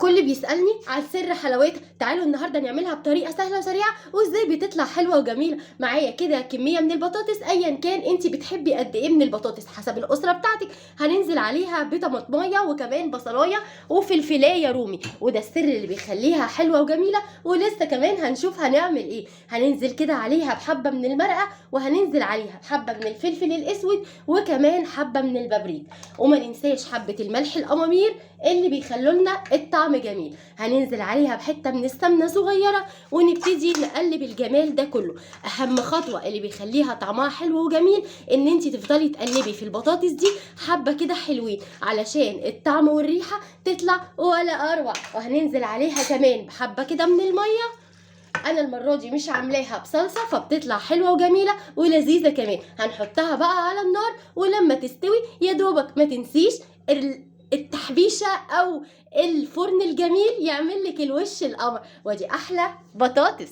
الكل بيسألني على سر حلاوتها. تعالوا النهارده نعملها بطريقه سهله وسريعه وازاي بتطلع حلوه وجميله. معايا كده كميه من البطاطس، ايا كان انت بتحبي قد ايه من البطاطس حسب الاسره بتاعتك. هننزل عليها بطماطمايه وكمان بصلايه وفلفلايه رومي، وده السر اللي بيخليها حلوه وجميله. ولسه كمان هنشوف هنعمل ايه. هننزل كده عليها بحبه من المرقه، وهننزل عليها بحبه من الفلفل الاسود، وكمان حبه من البابريك، وما ننساش حبه الملح الامامير اللي بيخلوا لنا الطعم جميل. هننزل عليها بحته من السمنه صغيره، ونبتدي نقلب الجمال ده كله. اهم خطوه اللي بيخليها طعمها حلو وجميل ان انت تفضلي تقلبي في البطاطس دي حبه كده حلوين علشان الطعم والريحه تطلع ولا اروع. وهننزل عليها كمان بحبه كده من الميه. انا المره دي مش عاملاها بصلصه فبتطلع حلوه وجميله ولذيذه كمان. هنحطها بقى على النار، ولما تستوي يا دوبك ما تنسيش التحبيشه او الفرن الجميل يعمل لك الوش القمر، ودي احلى بطاطس.